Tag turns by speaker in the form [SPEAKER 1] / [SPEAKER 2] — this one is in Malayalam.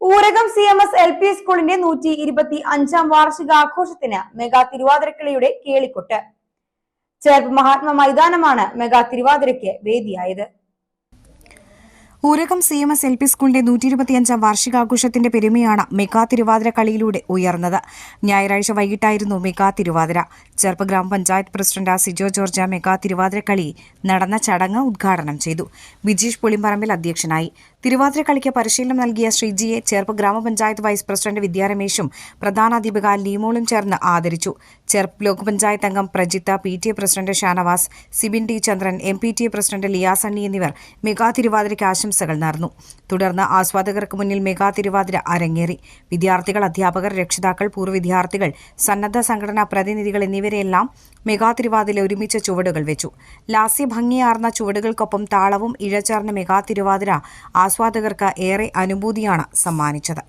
[SPEAKER 1] ഊരകം CMS LP സ്കൂളിന്റെ 125-ാം വാർഷികാഘോഷത്തിന് മെഗാ തിരുവാതിരക്കളിയുടെ കേളിക്കൊട്ട്. ചേർപ്പ് മഹാത്മാ മൈതാനമാണ് മെഗാ തിരുവാതിരയ്ക്ക് വേദിയായത്.
[SPEAKER 2] ഊരകം CMS LP സ്കൂളിന്റെ 125-ാം വാർഷികാഘോഷത്തിന്റെ പെരുമയാണ് മെഗാ തിരുവാതിര കളിയിലൂടെ ഉയർന്നത്. ഞായറാഴ്ച വൈകിട്ടായിരുന്നു മെഗാ തിരുവാതിര. ചേർപ്പ് ഗ്രാമപഞ്ചായത്ത് president Sijo George mega Thiruvathira കളി നടന്ന ചടങ്ങ് ഉദ്ഘാടനം ചെയ്തു. ബിജീഷ് പുളിമ്പറമ്പിൽ അധ്യക്ഷനായി. തിരുവാതിര കളിക്ക് പരിശീലനം നൽകിയ ശ്രീജിയെ ചേർപ്പ് ഗ്രാമപഞ്ചായത്ത് വൈസ് പ്രസിഡന്റ് വിദ്യാരമേശും പ്രധാനാധ്യാപിക ലീമോളും ചേർന്ന് ആദരിച്ചു. ചേർപ്പ് ബ്ലോക്ക് പഞ്ചായത്ത് അംഗം Prajitha, PTA president Shanavas, Sibin T Chandran, MPTA president Liyas Anni എന്നിവർ മെഗാ തിരുവാതിരയ്ക്ക് ആശംസകൾ നേർന്നു. തുടർന്ന് ആസ്വാദകർക്ക് മുന്നിൽ മെഗാ തിരുവാതിര അരങ്ങേറി. വിദ്യാർത്ഥികൾ, അധ്യാപകർ, രക്ഷിതാക്കൾ, പൂർവ്വ വിദ്യാർത്ഥികൾ, സന്നദ്ധ സംഘടനാ പ്രതിനിധികൾ എന്നിവരെല്ലാം മെഗാ തിരുവാതിര ഒരുമിച്ച് ചുവടുകൾ വെച്ചു. ലാസ്യ ഭംഗിയാർന്ന ചുവടുകൾക്കൊപ്പം താളവും ഇഴചേർന്ന മെഗാ തിരുവാതിര ആസ്വാദകർക്ക് ഏറെ അനുഭൂതിയാണ് സമ്മാനിച്ചത്.